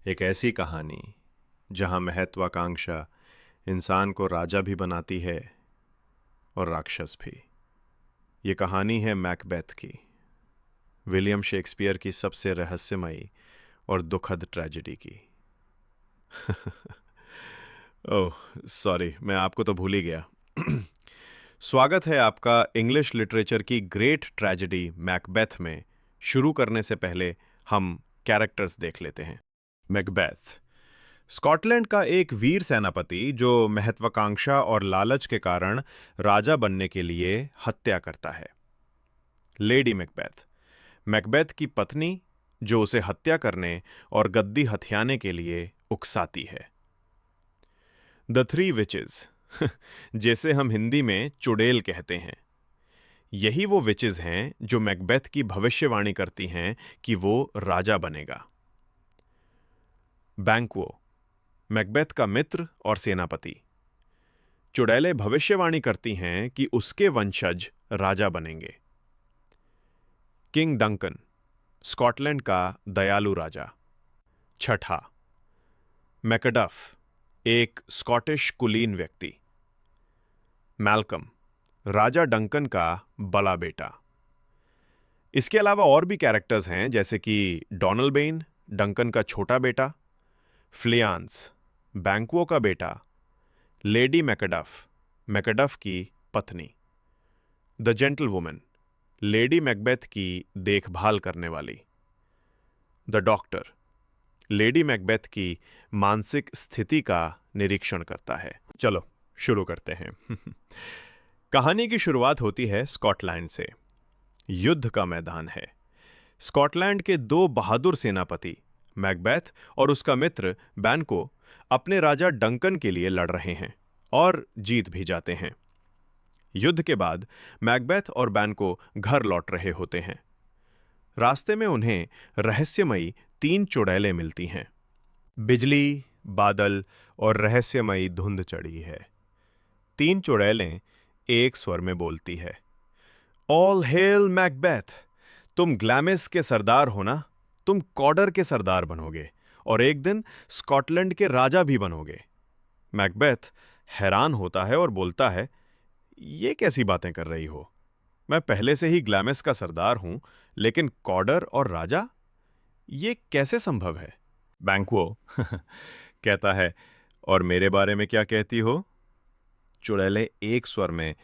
एक ऐसी कहानी जहां महत्वाकांक्षा इंसान को राजा भी बनाती है और राक्षस भी। ये कहानी है मैकबेथ की, विलियम शेक्सपियर की सबसे रहस्यमयी और दुखद ट्रेजेडी की। ओह सॉरी, मैं आपको तो भूल ही गया। स्वागत है आपका इंग्लिश लिटरेचर की ग्रेट ट्रेजेडी मैकबेथ में। शुरू करने से पहले हम कैरेक्टर्स देख लेते हैं। मैकबेथ स्कॉटलैंड का एक वीर सेनापति जो महत्वाकांक्षा और लालच के कारण राजा बनने के लिए हत्या करता है। लेडी मैकबेथ मैकबेथ की पत्नी जो उसे हत्या करने और गद्दी हथियाने के लिए उकसाती है। द थ्री विचेस जैसे हम हिंदी में चुड़ैल कहते हैं, यही वो विचेस हैं जो मैकबेथ की भविष्यवाणी करती हैं कि वो राजा बनेगा। बैंक्वो मैकबेथ का मित्र और सेनापति। चुड़ैलें भविष्यवाणी करती हैं कि उसके वंशज राजा बनेंगे। किंग डंकन स्कॉटलैंड का दयालु राजा। छठा, मैकडफ एक स्कॉटिश कुलीन व्यक्ति। मैल्कम राजा डंकन का बड़ा बेटा। इसके अलावा और भी कैरेक्टर्स हैं जैसे कि डॉनलबेन डंकन का छोटा बेटा, फ्लियांस बैंक्वो का बेटा, लेडी मैकडफ की पत्नी, द जेंटलवुमन लेडी मैकबेथ की देखभाल करने वाली, द डॉक्टर लेडी मैकबेथ की मानसिक स्थिति का निरीक्षण करता है। चलो शुरू करते हैं। कहानी की शुरुआत होती है स्कॉटलैंड से। युद्ध का मैदान है। स्कॉटलैंड के दो बहादुर सेनापति मैकबेथ और उसका मित्र बैंको अपने राजा डंकन के लिए लड़ रहे हैं और जीत भी जाते हैं। युद्ध के बाद मैकबेथ और बैंको घर लौट रहे होते हैं। रास्ते में उन्हें रहस्यमयी 3 चुड़ैलें मिलती हैं। बिजली, बादल और रहस्यमयी धुंध चढ़ी है। 3 चुड़ैलें एक स्वर में बोलती है, ऑल हेल मैकबेथ, तुम ग्लैमिस के सरदार हो ना, तुम कॉडर के सरदार बनोगे और एक दिन स्कॉटलैंड के राजा भी बनोगे। मैकबेथ हैरान होता है और बोलता है, ये कैसी बातें कर रही हो? मैं पहले से ही ग्लैमिस का सरदार हूं, लेकिन कॉडर और राजा, ये कैसे संभव है? बैंक्वो कहता है, और मेरे बारे में क्या कहती हो? चुड़ैलें एक स्वर में,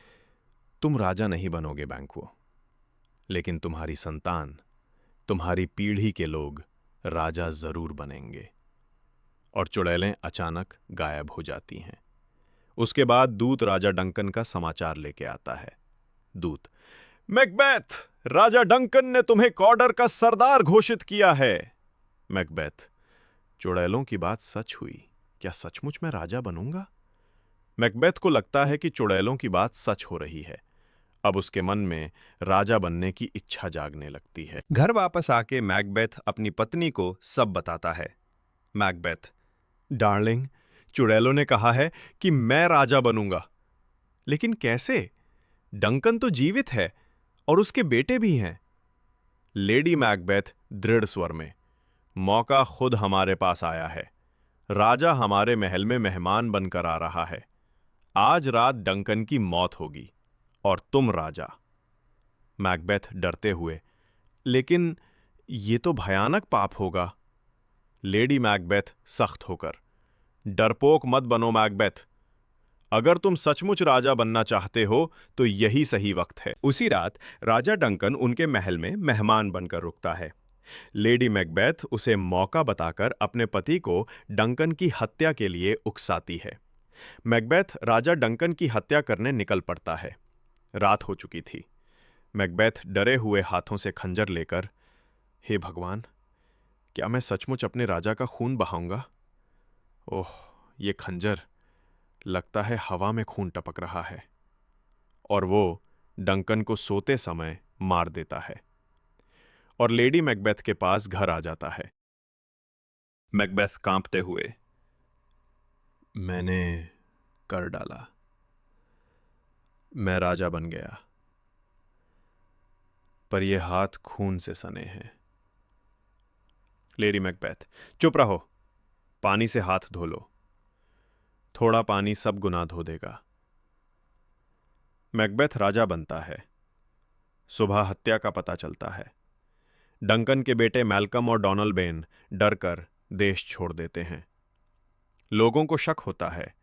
तुम राजा नहीं बनोगे बैंक्वो, लेकिन तुम्हारी संतान, तुम्हारी पीढ़ी के लोग राजा जरूर बनेंगे। और चुड़ैलें अचानक गायब हो जाती हैं। उसके बाद दूत राजा डंकन का समाचार लेके आता है। दूत, मैकबेथ, राजा डंकन ने तुम्हें कॉडर का सरदार घोषित किया है। मैकबेथ, चुड़ैलों की बात सच हुई, क्या सचमुच मैं राजा बनूंगा? मैकबेथ को लगता है कि चुड़ैलों की बात सच हो रही है। अब उसके मन में राजा बनने की इच्छा जागने लगती है। घर वापस आके मैकबेथ अपनी पत्नी को सब बताता है। मैकबेथ, डार्लिंग, चुड़ैलों ने कहा है कि मैं राजा बनूंगा, लेकिन कैसे? डंकन तो जीवित है और उसके बेटे भी हैं। लेडी मैकबेथ दृढ़ स्वर में, मौका खुद हमारे पास आया है। राजा हमारे महल में मेहमान बनकर आ रहा है। आज रात डंकन की मौत होगी और तुम राजा। मैकबेथ डरते हुए, लेकिन ये तो भयानक पाप होगा। लेडी मैकबेथ सख्त होकर, डरपोक मत बनो मैकबेथ, अगर तुम सचमुच राजा बनना चाहते हो तो यही सही वक्त है। उसी रात राजा डंकन उनके महल में मेहमान बनकर रुकता है। लेडी मैकबेथ उसे मौका बताकर अपने पति को डंकन की हत्या के लिए उकसाती है। मैकबेथ राजा डंकन की हत्या करने निकल पड़ता है। रात हो चुकी थी। मैकबेथ डरे हुए हाथों से खंजर लेकर, हे भगवान, क्या मैं सचमुच अपने राजा का खून बहाऊंगा? ओह, ये खंजर, लगता है हवा में खून टपक रहा है। और वो डंकन को सोते समय मार देता है और लेडी मैकबेथ के पास घर आ जाता है। मैकबेथ कांपते हुए, मैंने कर डाला, मैं राजा बन गया, पर ये हाथ खून से सने हैं। लेडी मैकबेथ, चुप रहो, पानी से हाथ धो लो, थोड़ा पानी सब गुनाह धो देगा। मैकबेथ राजा बनता है। सुबह हत्या का पता चलता है। डंकन के बेटे मैल्कम और डॉनलबेन डरकर देश छोड़ देते हैं। लोगों को शक होता है,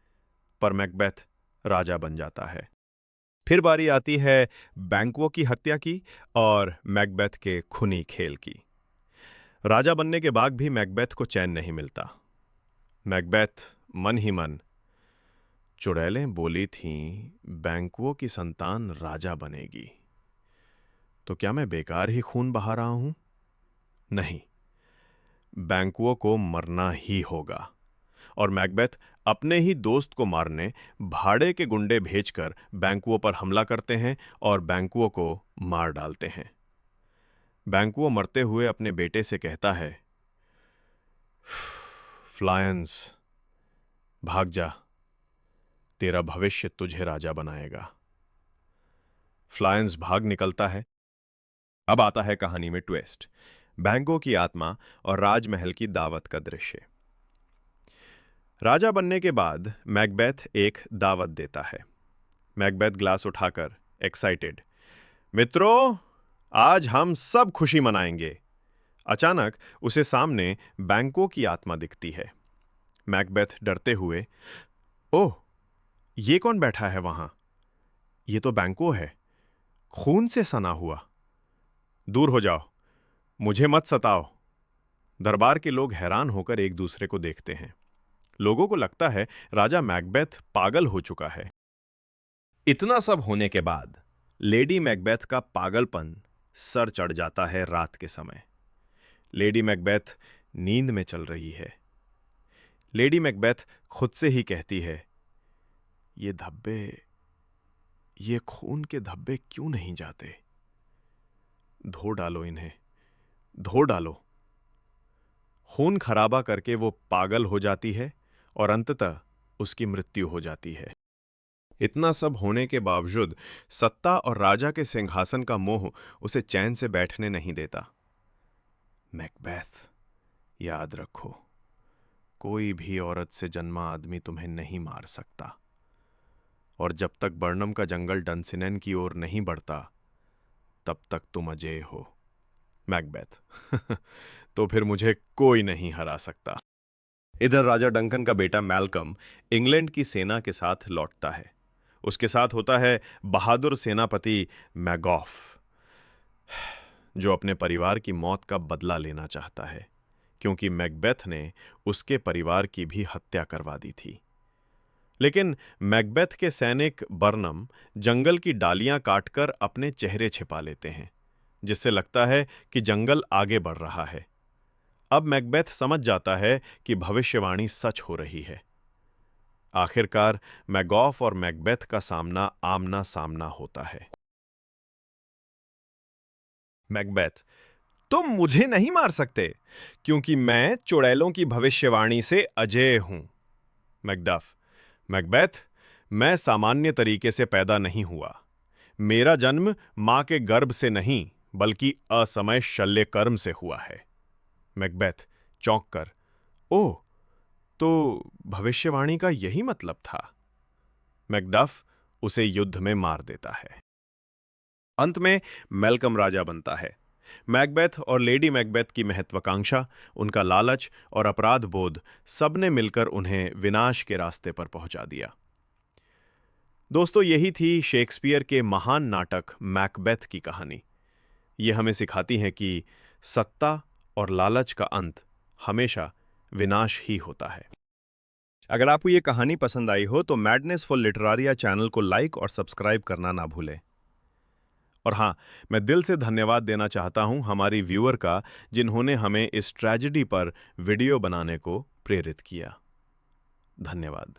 पर मैकबेथ राजा बन जाता है। फिर बारी आती है बैंक्वो की हत्या की और मैकबेथ के खूनी खेल की। राजा बनने के बाद भी मैकबेथ को चैन नहीं मिलता। मैकबेथ मन ही मन, चुड़ैलें बोली थीं बैंक्वो की संतान राजा बनेगी, तो क्या मैं बेकार ही खून बहा रहा हूं? नहीं, बैंक्वो को मरना ही होगा। और मैकबेथ अपने ही दोस्त को मारने भाड़े के गुंडे भेजकर बैंक्वो पर हमला करते हैं और बैंक्वो को मार डालते हैं। बैंक्वो मरते हुए अपने बेटे से कहता है, फ्लायंस, भाग जा, तेरा भविष्य तुझे राजा बनाएगा। फ्लायंस भाग निकलता है। अब आता है कहानी में ट्विस्ट, बैंक्वो की आत्मा और राजमहल की दावत का दृश्य। राजा बनने के बाद मैकबेथ एक दावत देता है। मैकबेथ ग्लास उठाकर एक्साइटेड, मित्रों, आज हम सब खुशी मनाएंगे। अचानक उसे सामने बैंक्वो की आत्मा दिखती है। मैकबेथ डरते हुए, ओह, ये कौन बैठा है वहां? ये तो बैंक्वो है, खून से सना हुआ। दूर हो जाओ, मुझे मत सताओ। दरबार के लोग हैरान होकर एक दूसरे को देखते हैं। लोगों को लगता है राजा मैकबेथ पागल हो चुका है। इतना सब होने के बाद लेडी मैकबेथ का पागलपन सर चढ़ जाता है। रात के समय लेडी मैकबेथ नींद में चल रही है। लेडी मैकबेथ खुद से ही कहती है, ये धब्बे, ये खून के धब्बे क्यों नहीं जाते? धो डालो इन्हें, धो डालो। खून खराबा करके वो पागल हो जाती है और अंततः उसकी मृत्यु हो जाती है। इतना सब होने के बावजूद सत्ता और राजा के सिंहासन का मोह उसे चैन से बैठने नहीं देता। मैकबेथ, याद रखो, कोई भी औरत से जन्मा आदमी तुम्हें नहीं मार सकता, और जब तक बर्नम का जंगल डनसिनेन की ओर नहीं बढ़ता तब तक तुम अजेय हो। मैकबेथ, तो फिर मुझे कोई नहीं हरा सकता। इधर राजा डंकन का बेटा मैल्कम इंग्लैंड की सेना के साथ लौटता है। उसके साथ होता है बहादुर सेनापति मैगॉफ, जो अपने परिवार की मौत का बदला लेना चाहता है, क्योंकि मैकबेथ ने उसके परिवार की भी हत्या करवा दी थी। लेकिन मैकबेथ के सैनिक बर्नम जंगल की डालियां काटकर अपने चेहरे छिपा लेते हैं, जिससे लगता है कि जंगल आगे बढ़ रहा है। अब मैकबेथ समझ जाता है कि भविष्यवाणी सच हो रही है। आखिरकार मैगॉफ और मैकबेथ का सामना आमना सामना होता है। मैकबेथ, तुम मुझे नहीं मार सकते, क्योंकि मैं चुड़ैलों की भविष्यवाणी से अजेय हूं। मैकडफ, मैकबेथ, मैं सामान्य तरीके से पैदा नहीं हुआ। मेरा जन्म मां के गर्भ से नहीं, बल्कि असमय शल्य कर्म से हुआ है। मैकबेथ चौंक कर, ओह, तो भविष्यवाणी का यही मतलब था। मैकडफ उसे युद्ध में मार देता है। अंत में मैल्कम राजा बनता है। मैकबेथ और लेडी मैकबेथ की महत्वाकांक्षा, उनका लालच और अपराध बोध, सबने मिलकर उन्हें विनाश के रास्ते पर पहुंचा दिया। दोस्तों, यही थी शेक्सपियर के महान नाटक मैकबेथ की कहानी। यह हमें सिखाती है कि सत्ता और लालच का अंत हमेशा विनाश ही होता है। अगर आपको ये कहानी पसंद आई हो तो मैडनेस फॉर लिटरारिया चैनल को लाइक और सब्सक्राइब करना ना भूलें। और हाँ, मैं दिल से धन्यवाद देना चाहता हूं हमारी व्यूअर का, जिन्होंने हमें इस ट्रेजेडी पर वीडियो बनाने को प्रेरित किया। धन्यवाद।